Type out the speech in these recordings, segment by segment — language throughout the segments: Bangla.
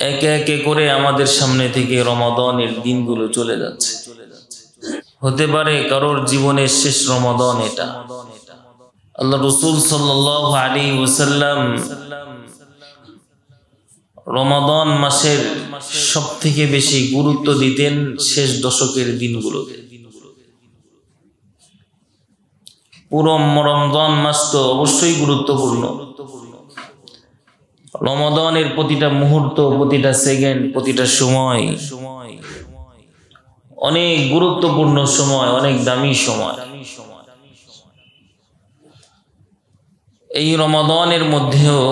একে একে করে আমাদের সামনে থেকে রমাদানের দিনগুলো চলে যাচ্ছে। হতে পারে কারোর জীবনের শেষ রমাদান এটা। আল্লাহ রাসূল সাল্লাল্লাহু আলাইহি ওয়াসাল্লাম রমাদান মাসের সবথেকে বেশি গুরুত্ব দিতেন শেষ দশকের দিনগুলোতে। পুরো রমজান মাস তো অবশ্যই গুরুত্বপূর্ণ। রমাদানের প্রতিটা মুহূর্ত, প্রতিটা সেকেন্ড, প্রতিটা সময় অনেক গুরুত্বপূর্ণ সময়, অনেক দামি সময়। এই রমাদানের মধ্যেও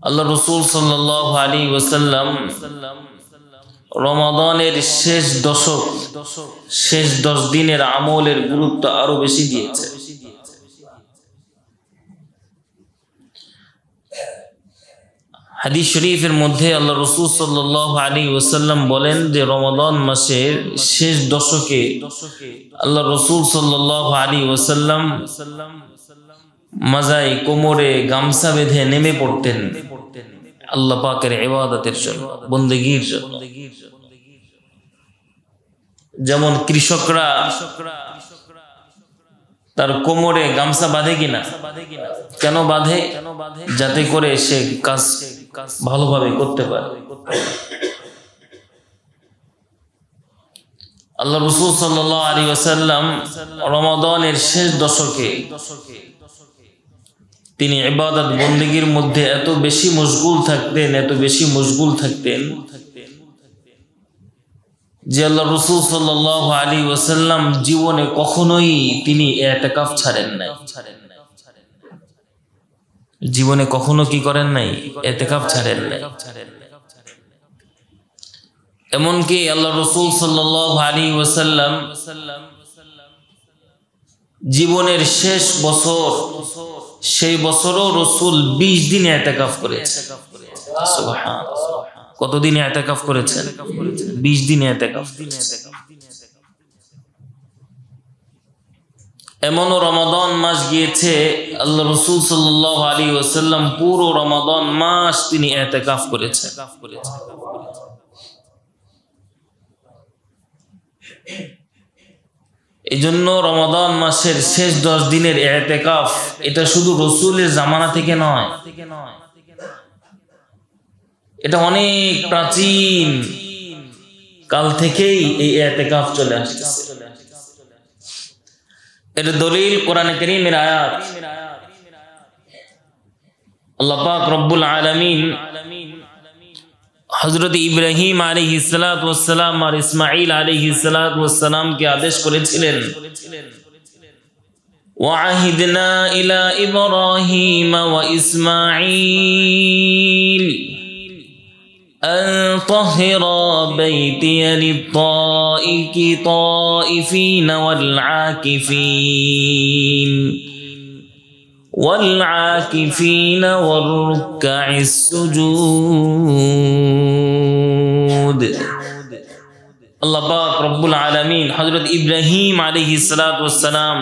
আল্লাহ রাসূল সাল্লাল্লাহু আলাইহি ওয়াসাল্লাম রমাদানের শেষ দশক, শেষ 10 দিনের আমলের গুরুত্ব আরো বেশি দিয়েছে। হাদিস শরীফের মধ্যে আল্লাহ রাসূল সাল্লাল্লাহু আলাইহি ওয়াসাল্লাম বলেন যে রমাদান মাসের শেষ দশকে আল্লাহ রাসূল সাল্লাল্লাহু আলাইহি ওয়াসাল্লাম মাজায় কোমরে গামছা বেঁধে নেমে পড়তেন আল্লাহ পাকের ইবাদতের জন্য, বন্দেগীর জন্য। যেমন কৃষকরা তার কোমরে গামছা বাঁধে কিনা? কেন বাঁধে? যাতে করে সে কাজ ভালোভাবে করতে পারে। আল্লাহ রাসূল সাল্লাল্লাহু আলাইহি ওয়াসাল্লাম রমাদানের শেষ দশকে তিনি ইবাদত বন্দেগীর মধ্যে এত বেশি মশগুল থাকতেন যে আল্লাহ রাসূল সাল্লাল্লাহু আলাইহি ওয়াসাল্লাম জীবনে কখনোই তিনি ইতিকাফ ছাড়েন নাই। জীবনে কখনো কি করেন নাই? ইতিকাফ ছাড়েন নাই। এমনকি আল্লাহ রাসূল সাল্লাল্লাহু আলাইহি ওয়াসাল্লাম জীবনের শেষ বছর, সেই বছরও রাসূল 20 দিন ইতিকাফ করেছেন। সুবহানাল্লাহ। কতদিন ইতিকাফ করেছেন? 20 দিন ইতিকাফ। এমনও রমাদান মাস গিয়েছে আল্লাহ রাসূল সাল্লাল্লাহু আলাইহি ওয়াসাল্লাম পুরো রমাদান মাস তিনি ইতিকাফ করেছেন। এজন্য রমাদান মাসের শেষ 10 দিনের ইতিকাফ এটা শুধু রাসূলের জামানা থেকে নয়, এটা অনেক প্রাচীন কাল থেকেই এই ইতিকাফ চলে আসছে। এর দলিল কোরআনে কারীমের আয়াত। আল্লাহ পাক রব্বুল আলামিন হযরত ইব্রাহিম আলাইহিস সালাতু ওয়াস সালাম আর ইসমাঈল আলাইহিস সালাতু ওয়াস সালাম কে আদেশ করেছিলেন, ওয়াহিদনা ইলা ইব্রাহিম ওয়া ইসমাঈল أن طهر بيتي للطائفين والعاكفين والركع السجود। আল্লাহ পাক রব্বুল আলামিন হযরত ইব্রাহিম আলাইহিস সালাতু ওয়াস সালাম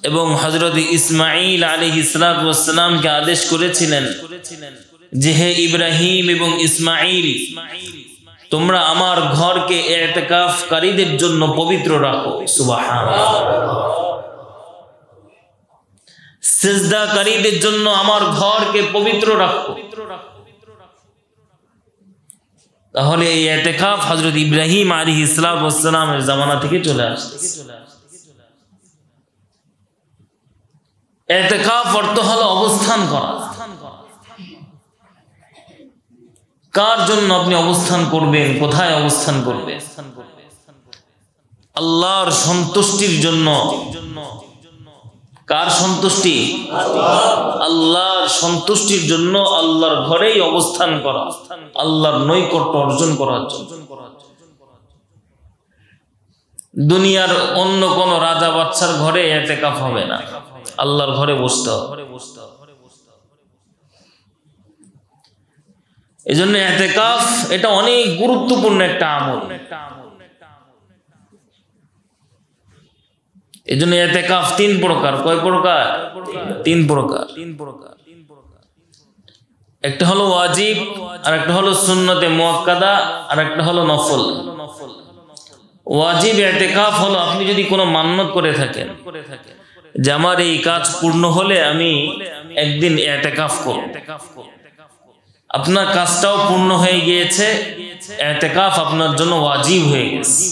এবং হযরত ইসমাঈল আলাইহিস সালাতু ওয়াস সালাম কে আদেশ করেছিলেন যে হে ইব্রাহিম এবং ইসমাঈল, তোমরা আমার ঘরকে ইতিকাফকারীদের জন্য পবিত্র রাখো। সুবহানাল্লাহ। সিজদাকারীদের জন্য আমার ঘরকে পবিত্র রাখো। তাহলে এই ইতিকাফ হযরত ইব্রাহিম আলাইহিস সালাতু ওয়াস সালামের জামানা থেকে চলে আসছে। ইতিকাফ অর্থ হলো অবস্থান করা। কার জন্য আপনি অবস্থান করবেন? কোথায় অবস্থান করবেন? আল্লাহর সন্তুষ্টির জন্য। কার সন্তুষ্টি? আল্লাহর সন্তুষ্টির জন্য আল্লাহর ঘরেই অবস্থান করা, আল্লাহর নৈকট্য অর্জন করার জন্য। দুনিয়ার অন্য কোন রাজা বাদশার ঘরে ইতিকাফ হবে না, আল্লাহর ঘরে বসতে হবে। এজন্য ইতিকাফ এটা অনেক গুরুত্বপূর্ণ একটা আমল। এজন্য ইতিকাফ 3 প্রকার। কয় প্রকার? 3 প্রকার। একটা হলো ওয়াজিব, আর একটা হলো সুন্নতে মুআক্কাদা, আর একটা হলো নফল। ওয়াজিব ইতিকাফ হলো আপনি যদি কোনো মান্যত করে থাকেন যে আমার এই কাজ পূর্ণ হলে আমি একদিন ইতিকাফ করব, আপনার কাজটাও পূর্ণ হয়ে গিয়েছে, ইতিকাফ আপনার জন্য ওয়াজিব হয়ে গেছে,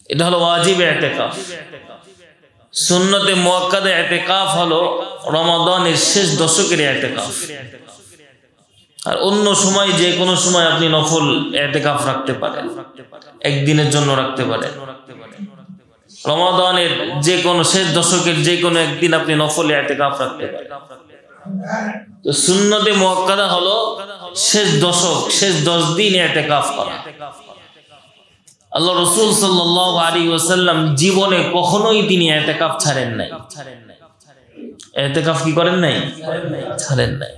এটা হলো ওয়াজিব ইতিকাফ। সুন্নতে মুআক্কাদা ইতিকাফ হলো রমাদানের শেষ দশকের ইতিকাফ, আর অন্য সময় যে কোনো সময় আপনি নফল ইতিকাফ রাখতে পারেন, একদিনের জন্য রাখতে পারেন। রমাদানের যে কোনো শেষ দশকের যে কোনো একদিন আপনি নফল ইতিকাফ রাখতে পারেন। তো সুন্নতে মুআক্কাদা হলো শেষ দশক, শেষ 10 দিন ইতিকাফ করা। আল্লাহ রাসূল সাল্লাল্লাহু আলাইহি ওয়াসাল্লাম জীবনে কখনোই তিনি ইতিকাফ ছাড়েন নাই। ইতিকাফ কি করেন নাই? ছাড়েন নাই।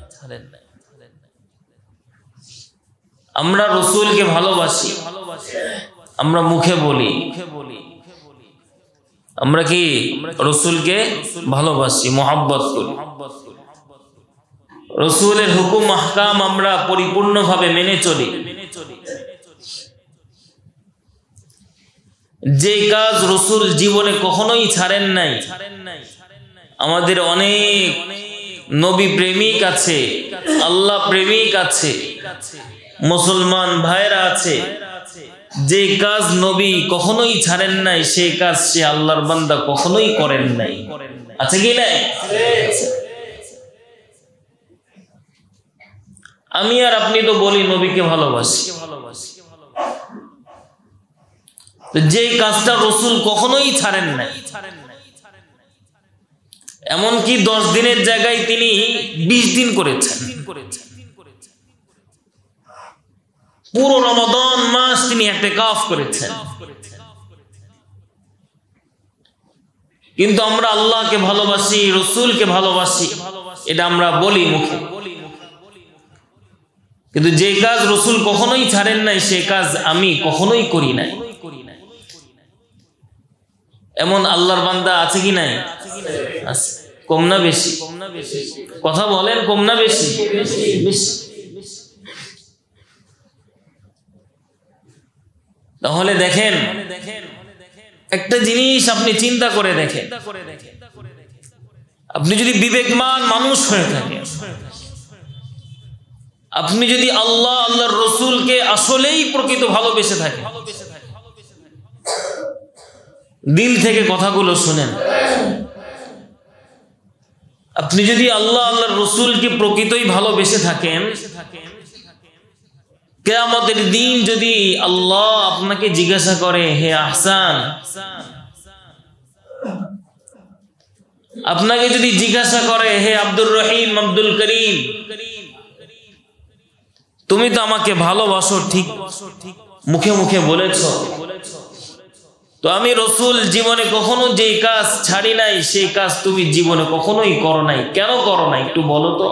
আমরা রাসূলকে ভালোবাসি, আমরা মুখে বলি, আমরা কি রাসূলকে ভালোবাসি, মুহাব্বত করি, রাসূলের হুকুম আহকাম আমরা পরিপূর্ণভাবে মেনে চলি। যে কাজ রাসূল জীবনে কখনোই ছাড়েন নাই, আমাদের অনেক নবী প্রেমিক আছে, আল্লাহ প্রেমিক আছে, মুসলমান ভাইরা আছে, যে কাজ নবী কখনোই ছাড়েন নাই সেই কাজ সে আল্লাহর বান্দা কখনোই করেন নাই, আছে কি নাই? আমি আর আপনি তো বলি নবীকে ভালোবাসি, যে কাজটা রাসূল কখনোই ছাড়েন নাই, এমনকি 10 দিনের জায়গায় তিনি 20 দিন করেছেন, পুরো রমাদান মাস তিনি ইতিকাফ করেছেন। কিন্তু আমরা আল্লাহকে ভালোবাসি, রাসূলকে ভালোবাসি, এটা আমরা বলি মুখে, কিন্তু যে কাজ রাসূল কখনোই ছাড়েন নাই সেই কাজ আমি কখনোই করি নাই। এমন আল্লাহর বান্দা আছে কি নাই? আছে। কম না বেশি? কথা বলেন, কম না বেশি? বেশি। তাহলে দেখেন, একটা জিনিস আপনি চিন্তা করে দেখেন, আপনি যদি বিবেকমান মানুষ হয়ে থাকেন, আপনি যদি আল্লাহ আল্লাহর রাসূলকে আসলেই প্রকৃত ভালোবেসে থাকেন, দিল থেকে কথাগুলো শুনেন, আপনি যদি আল্লাহ আল্লাহর রাসূলকে প্রকৃতই ভালোবেসে থাকেন, কিয়ামতের দিন যদি আল্লাহ আপনাকে জিজ্ঞাসা করে, হে আহসান, আপনাকে যদি জিজ্ঞাসা করে, হে আব্দুর রহিম, আব্দুল করিম, তুমি তো আমাকে ভালোবাসো, ঠিক মুখে মুখে বলেছো, তো আমি রাসূল জীবনে কখনো যেই কাজ ছাড়ি নাই সেই কাজ তুমি জীবনে কখনোই করো নাই, কেন করো নাই একটু বলো তো?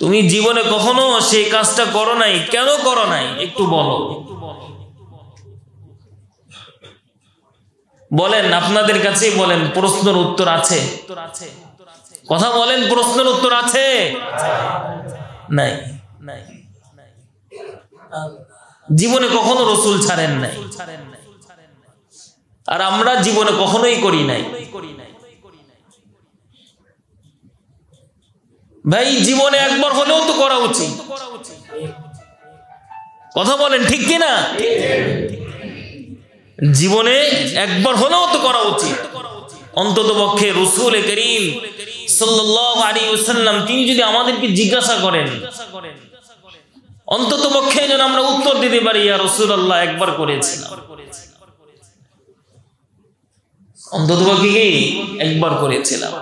তুমি জীবনে কখনো সেই কাজটা করো নাই, কেন করো নাই একটু বলো। বলেন, আপনাদের কাছেই বলেন, প্রশ্নের উত্তর আছে? কথা বলেন, প্রশ্নের উত্তর আছে? নাই। জীবনে কখনো রাসূল ছাড়েন নাই, আর আমরা জীবনে কখনোই করি নাই। ভাই, জীবনে একবার হলেও তো করা উচিত, কথা বলেন ঠিক কিনা? জীবনে একবার হলেও তো করা উচিত। অন্ততপক্ষে রাসূল করিম সাল্লাল্লাহু আলাইহি ওয়াসাল্লাম তিনি যদি আমাদেরকে জিজ্ঞাসা করেন, অন্ততপক্ষে যেন আমরা উত্তর দিতে পারি, ইয়া রাসূলুল্লাহ একবার করেছিলাম, অন্ততপক্ষে কি একবার করেছিলাম।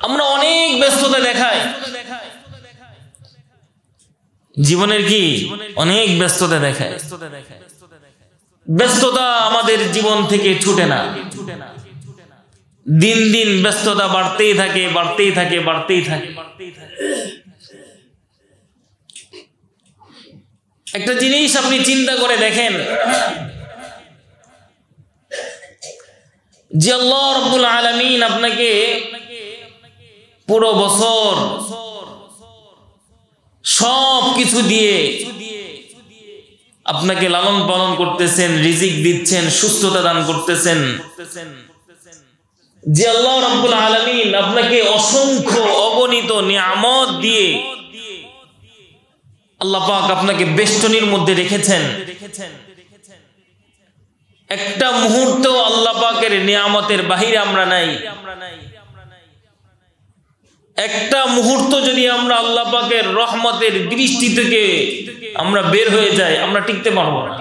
আমরা অনেক ব্যস্ততা দেখাই, জীবনের কি অনেক ব্যস্ততা দেখায়, ব্যস্ততা আমাদের জীবন থেকে ছুটে না, দিন দিন ব্যস্ততা বাড়তেই থাকে, বাড়তেই থাকে, বাড়তেই থাকে। একটা জিনিস আপনি চিন্তা করে দেখেন, যে আল্লাহ রাব্বুল আলামিন আপনাকে পুরো বছর সব কিছু দিয়ে আপনাকে লালন পালন করতেছেন, রিজিক দিচ্ছেন, সুস্থতা দান করতেছেন, যে আল্লাহ রাব্বুল আলামিন আপনাকে অসংখ্য অগণিত নিয়ামত দিয়ে আল্লাহ পাক আপনাকে বেষ্টনীর মধ্যে রেখেছেন, একটা মুহূর্ত আল্লাহ পাকের নিয়ামতের বাহিরে আমরা নাই। একটা মুহূর্ত যদি আমরা আল্লাহ পাকের রহমতের দৃষ্টি থেকে আমরা বের হয়ে যাই, আমরা টিকতে পারবো না,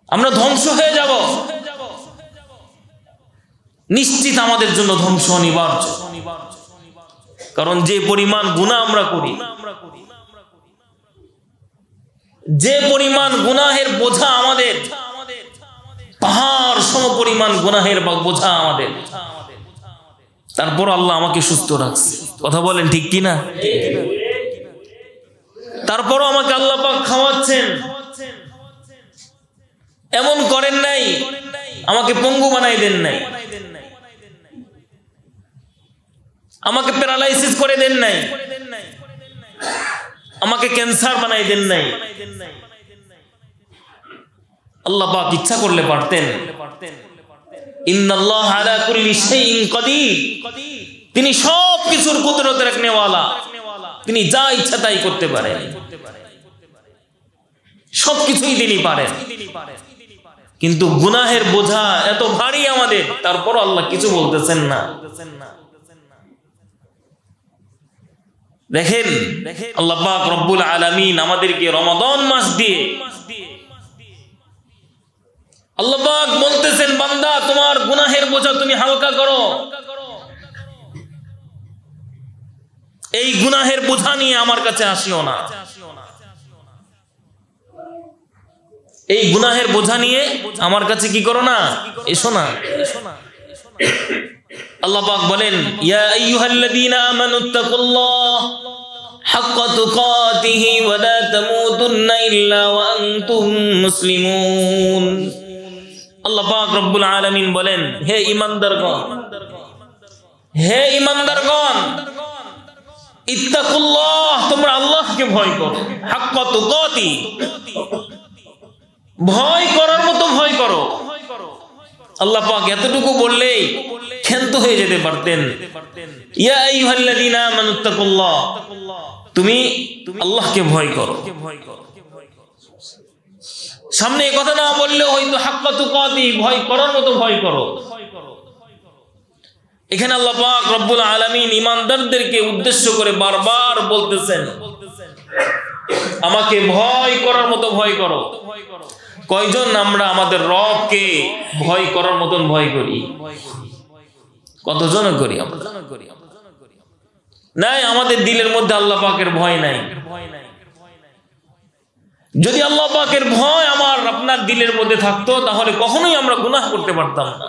আমরা ধ্বংস হয়ে যাব। নিশ্চিত আমাদের জন্য ধ্বংস অনিবার্য। কারণ যে পরিমাণ গুনাহ আমরা করি, যে পরিমাণ গুনাহের বোঝা আমাদের, পাহাড় সম পরিমাণ গুনাহের বোঝা আমাদের, তারপর আল্লাহ আমাকে সুস্থ রাখছে। কথা বলেন ঠিক কিনা? তারপরও আমাকে আল্লাহ পাক খাওয়াচ্ছেন। এমন করেন নাই আমাকে পঙ্গু বানাই দেন নাই, আমাকে প্যারালাইসিস করে দেন নাই, আমাকে ক্যান্সার বানাই দেন নাই। আল্লাহ পাক ইচ্ছা করলে পারতেন। ইন্নাল্লাহ আলা কুল্লি শাইইন কাদির, তিনি সব কিছুর কুদরত রাখনেওয়ালা, তিনি যা ইচ্ছা তাই করতে পারেন, সবকিছুই তিনি পারেন। কিন্তু গুনাহের বোঝা এত ভারী আমাদের, তারপর আল্লাহ কিছু বলতেছেন না। দেখেন আল্লাহ পাক রব্বুল আলামিন আমাদেরকে রমাদান মাস দিয়ে আল্লাহ পাক বলতেছেন, বান্দা তোমার গুনাহের বোঝা তুমি হালকা করো। এই গুনাহের বোঝা নিয়ে আমার কাছে আসিও না, এই গুনাহের বোঝা নিয়ে আমার কাছে কি করো না, এসো না। আল্লাহ পাক বলেন, ইয়া আইয়ুহাল্লাযীনা আমানুত্তাকুল্লাহ হাক্কা তুকাতিহি ওয়া লা তামুতুন্না ইল্লা ওয়া আনতুম মুসলিমুন। আল্লাহ পাক রব্বুল আলামিন বলেন, হে ঈমানদারগণ, হে ঈমানদারগণ, ইত্তাকুল্লাহ, তোমরা আল্লাহকে ভয় করো। হাক্কা তুকাতি, ভয় করার মতো ভয় করো। আল্লাহ পাক এতটুকু বললেই ক্ষান্ত হয়ে যেতে পারতেন। ইয়া আইয়ুহাল্লাযীনা আমানুত্তাকুল্লাহ, তুমি আল্লাহকে ভয় করো। সামনে এই কথা না বললেও হয়তো হাক্কা তুকাতি, ভয় করার মতো ভয় করো। এখানে আল্লাহ পাক রব্বুল আলামিন ঈমানদারদেরকে উদ্দেশ্য করে বারবার বলতেছেন, আমাকে ভয় করার মতো ভয় করো। কয়জন আমরা আমাদের রবকে ভয় করার মতন ভয় করি? কতজন করি আমরা? নাই, আমাদের দিলের মধ্যে আল্লাহ পাকের ভয় নাই। যদি আল্লাহ পাকের ভয় আমার আপনার দিলের মধ্যে থাকতো, তাহলে কখনোই আমরা গুনাহ করতে পারতাম না,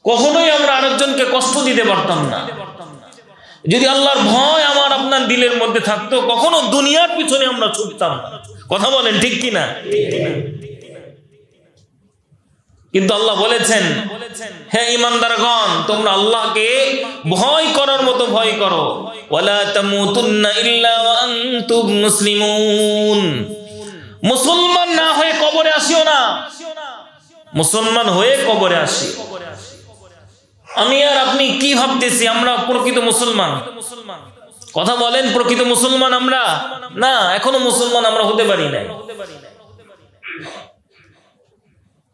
কখনোই আমরা আরেকজনকে কষ্ট দিতে পারতাম না। যদি আল্লাহর ভয় আমার আপনার দিলের মধ্যে থাকতো, কখনো দুনিয়ার পিছনে আমরা ছুটতাম না। কথা বলেন ঠিক কিনা? কিন্তু আল্লাহ বলেছেন, হে ঈমানদারগণ, তোমরা আল্লাহকে ভয় করার মতো ভয় করো। ওয়ালা তামুতুন্না ইল্লা ওয়া আনতুম মুসলিমুন। মুসলমান না হয়ে কবরে আসিও না, মুসলমান হয়ে কবরে আসি। আমি আর আপনি কি ভাবতেছি আমরা প্রকৃত মুসলমান? কথা বলেন, প্রকৃত মুসলমান আমরা না, এখনো মুসলমান আমরা হতে পারি না।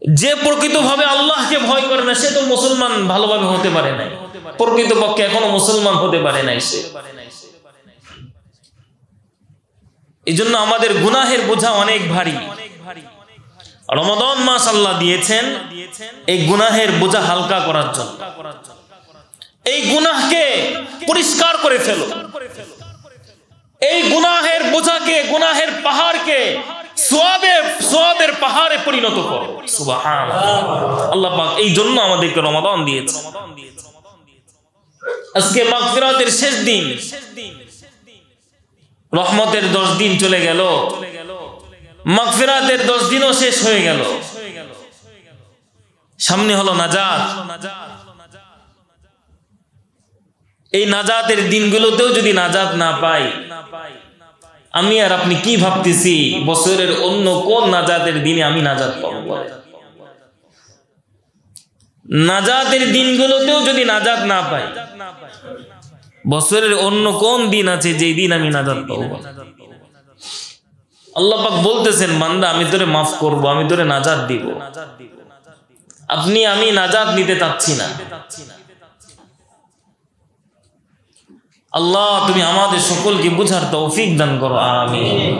যে প্রকৃতভাবে আল্লাহকে ভয় করে না, সে তো মুসলমান ভালোভাবে হতে পারে নাই, প্রকৃতপক্ষে এখনো মুসলমান হতে পারে নাই সে। এই জন্য আমাদের গুনাহের বোঝা অনেক ভারী। রমাদান মাস আল্লাহ দিয়েছেন এই গুনাহের বোঝা হালকা করার জন্য। এই গুনাহকে পরিষ্কার করে ফেলো, এই গুনাহের বোঝাকে, গুনাহের পাহাড়কে সওয়াবের পাহাড়ে পরিণত করো। সুবহানাল্লাহ। আল্লাহ পাক এই জন্য আমাদেরকে রমাদান দিয়েছে। আজকে মাগফিরাতের শেষ দিন, রহমতের 10 দিন চলে গেল, মাগফিরাতের 10 দিনও শেষ হয়ে গেল। সামনে হলো নাজাত। এই নাজাতের দিনগুলোতেও যদি নাজাত না পাই, আমি আর আপনি কি ভাবতেছি বছরের অন্য কোন নাজাতের দিনে আমি নাজাত পাবো? নাজাতের দিনগুলোতেও যদি নাজাত না পাই, বছরের অন্য কোন দিন আছে যেই দিন আমি নাজাত পাবো? আল্লাহ পাক বলতেছেন, বান্দা আমি তোরে মাফ করব, আমি তোরে নাজাত দিব। আপনি আমি নাজাত নিতে চাচ্ছি না। আল্লাহ তুমি আমাদের সকলকে বুঝার তৌফিক দান করো, আমিন।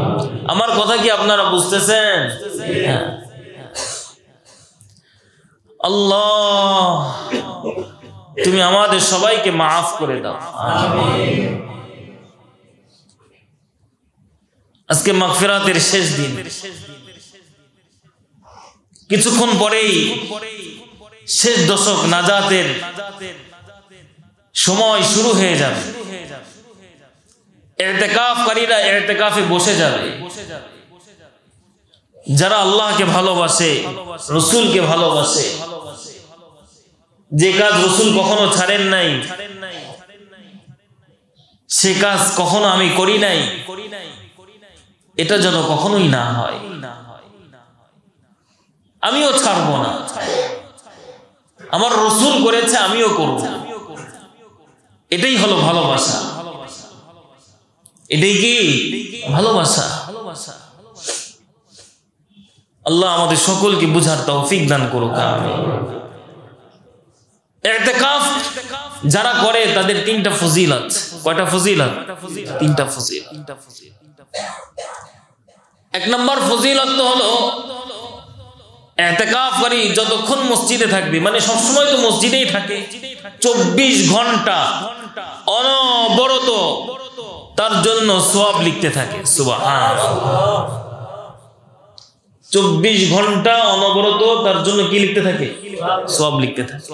আমার কথা কি আপনারা বুঝতেছেন? আল্লাহ তুমি আমাদের সবাইকে মাফ করে দাও, আমিন। আজকে মাগফিরাতের শেষ দিন, কিছুক্ষণ পরেই শেষ দশক, নাজাতের সময় শুরু হয়ে যাবে। ইতিকাফকারীরা ইতিকাফে বসে যাবে। যারা আল্লাহকে ভালোবাসে, রাসূলকে ভালোবাসে, যে কাজ রাসূল কখনো ছাড়েন নাই, সে কাজ কখনো আমি করি নাই, এটা যেন কখনোই না হয়। আমিও ছাড়বো না। আমার রাসূল করেছে, আমিও করব। এটাই হলো ভালোবাসা। এটাই কি ভালোবাসা? আল্লাহ আমাদের সকলকে বুঝার তৌফিক দান করুক, আমিন। ইতিকাফ যারা করে তাদের তিনটা ফজিলত। কয়টা ফজিলত? তিনটা ফজিলত। এক নম্বর ফজিলত হলো, ইতিকাফকারী যতক্ষণ মসজিদে থাকবে, মানে সবসময় তো মসজিদেই থাকে, 24 ঘন্টা অনবরত তার জন্য সওয়াব লিখতে থাকে। সুবহানাল্লাহ। 24 ঘন্টা অনবরত তার জন্য কি লিখতে থাকে? সওয়াব লিখতে থাকে।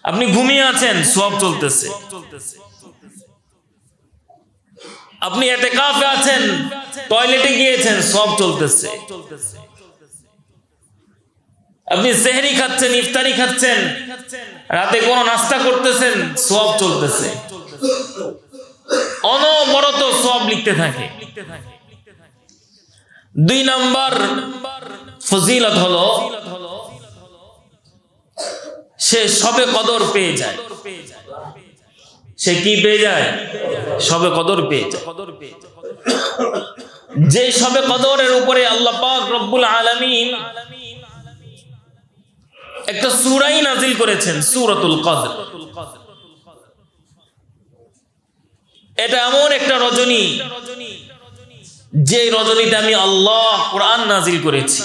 আপনি ঘুমিয়ে আছেন, সওয়াব চলতেছে। আপনি ইতিকাফে আছেন, টয়লেটে গিয়েছেন, সওয়াব চলতেছে। আপনি সেহরি খাচ্ছেন, ইফতারি খাচ্ছেন, রাতে কোন নাস্তা করতেছেন, সওয়াব চলতেছে। অনবরত সওয়াব লিখতে থাকে। 2 নাম্বার ফজিলত হলো, সে শবে কদর পেয়ে যায়। সে কি পেয়ে যায়? শবে কদর পেয়ে যায়। যে শবে কদরের উপরে আল্লাহ পাক রব্বুল আলামিন একটা সূরাই নাজিল করেছেন, সূরাতুল কদর। এটা এমন একটা রজনী, যে রজনীতে আমি আল্লাহ কোরআন নাজিল করেছি।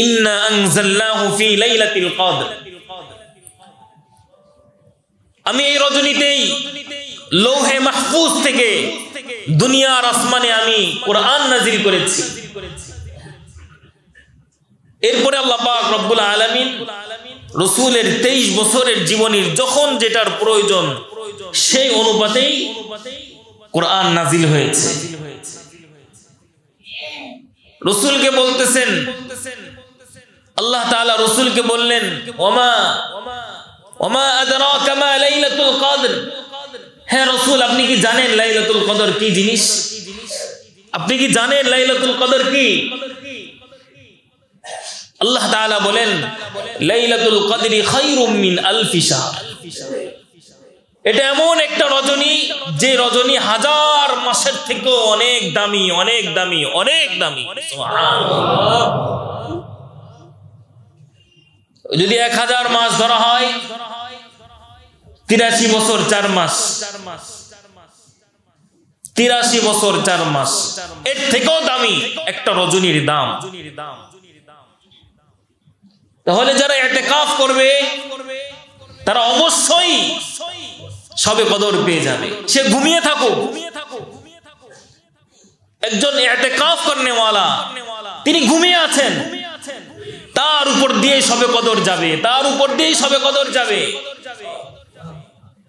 ইন্না আনজালনাহু ফি লাইলাতিল কদর। আমি এই রজনীতেই লৌহে মাহফুজ থেকে দুনিয়ার আসমানে আমি কোরআন নাজিল করেছি। এরপরে আল্লাহ পাক রব্বুল আলামিন রাসূলের 23 বছরের জীবনীর যখন যেটার প্রয়োজন, সেই অনুপাতেই কোরআন নাজিল হয়েছে। রাসূলকে বলতেছেন, আল্লাহ তাআলা রাসূলকে বললেন, ওমা আদরাকা মা লাইলাতুল কদর। হে রাসূল, আপনি কি জানেন লাইলাতুল কদর কি জিনিস? আপনি কি জানেন লাইলাতুল কদর কি? আল্লাহ তাআলা বলেন, লাইলাতুল কদরি খায়রুম মিন আলফি শাহর। এটা এমন একটা রজনী, যে রজনী 1000 মাসের থেকে অনেক দামি, অনেক দামি, অনেক দামি। সুবহানাল্লাহ। যদি 1000 মাস ধরা হয়, 83 বছর 4 মাস, 83 বছর 4 মাস, এর থেকেও দামি একটা রজনীর দাম। তাহলে যারা ইতিকাফ করবে, তারা অবশ্যই শবে কদর পেয়ে যাবে। সে ঘুমিয়ে থাকুক। একজন ইতিকাফ করনেওয়ালা, তিনি ঘুমিয়ে আছেন, তার উপর দিয়ে শবে কদর যাবে, তার উপর দিয়ে শবে কদর যাবে।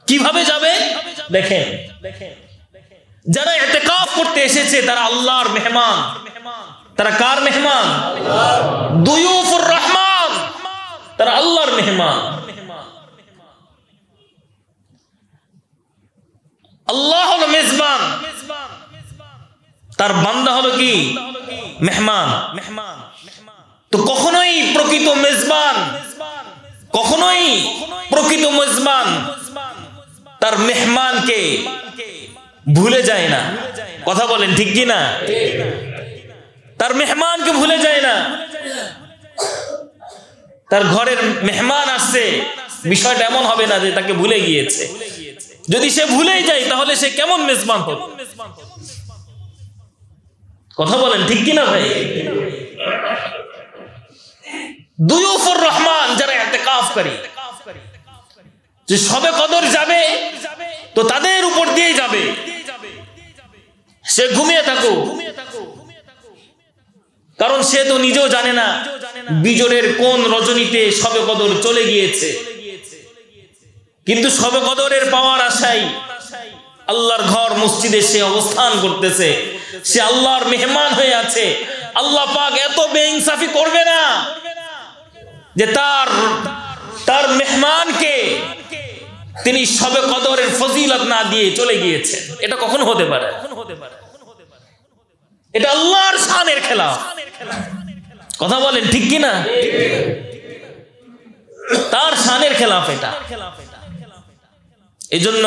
কিভাবে যাবে দেখেন। যারা ইতিকাফ করতে এসেছে, তারা আল্লাহর মেহমান, তারা কার মেহমান? দুয়ুফুর রহমান, তারা আল্লাহর মেহমান। আল্লাহ হলো মেজবান, তার বান্দা হলো কি? মেহমান। তো কখনোই প্রকৃত মেজবান, কখনোই প্রকৃত মেজবান তার মেহমানকে ভুলে যায় না। কথা বলেন ঠিক কি না? তার মেহমানকে ভুলে যায় না। তার ঘরের মেহমান আসছে, বিষয়টা এমন হবে না যে তাকে ভুলে গিয়েছে। যদি সে ভুলেই যায় তাহলে সে কেমন মেজবান হবে? কথা বলেন ঠিক কি না ভাই? দুয়ুফুর রহমান, যারা ইতিকাফ করে, যে শবে কদর যাবে তো তাদের উপর দিয়ে যাবে, সে ঘুমিয়ে থাকুক, কারণ সে তো নিজেও জানে না বিজোরের কোন রজনীতে শবে কদর চলে গিয়েছে। কিন্তু শবে কদরের পাওয়ার আশায় আল্লাহর ঘর মসজিদে সে অবস্থান করতেছে, সে আল্লাহর মেহমান হয়ে আছে। আল্লাহ পাক এত বেইনসাফি করবে না যে তার মেহমানকে তিনি শবে কদরের ফজিলত না দিয়ে চলে গিয়েছেন। এটা কখন হতে পারে? এটা আল্লাহর শানের খেলাফ। কথা বলেন ঠিক কি না? তার শানের খেলাফ এটা। এজন্য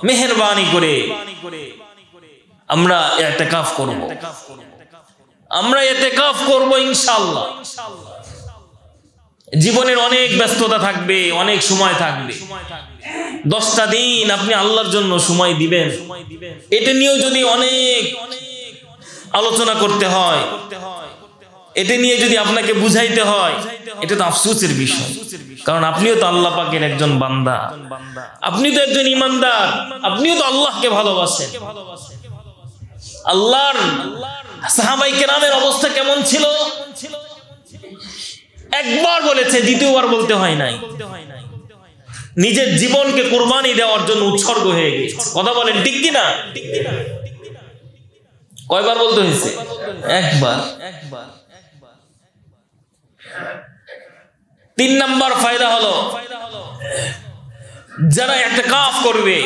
মেহেরবানি করে আমরা ইতিকাফ করব, আমরা ইতিকাফ করব ইনশাআল্লাহ। জীবনের অনেক ব্যস্ততা থাকবে, অনেক সময় থাকবে, 10টা দিন আপনি আল্লাহর জন্য সময় দিবেন। এটা নিয়েও যদি অনেক আলোচনা করতে হয়, এটা নিয়ে যদি আপনাকে বুঝাইতে হয়, এটা তো আফসোসের বিষয়। কারণ আপনিও তো আল্লাহ পাকের একজন বান্দা, আপনি তো একজন ইমানদার, আপনিও তো আল্লাহকে ভালোবাসেন। আল্লাহর সাহাবায়ে কেরামের অবস্থা কেমন ছিল? একবার বলেছে, দ্বিতীয়বার বলতে হয় নাই। নিজের জীবনকে কুরবানি দেওয়ার জন্য উৎসর্গ হয়ে গেছে। কথা বলেন ঠিক কি না? কয়বার বলতে হয়েছে? একবার। 3 নাম্বার ফায়দা হলো, যারা ইতিকাফ করবে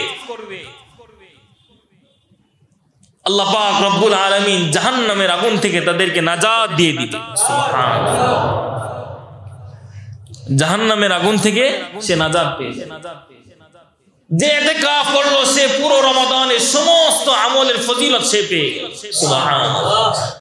আল্লাহ পাক রব্বুল আলামিন জাহান্নামের আগুন থেকে তাদেরকে নাজাত দিয়ে দিবে। সুবহানাল্লাহ। জাহান্নামের আগুন থেকে সে নাজাত পেয়ে যাবে। যে ইতিকাফ করলো সে পুরো রমাদানের সমস্ত আমলের ফজিলত সে পেয়ে গেল। সুবহানাল্লাহ।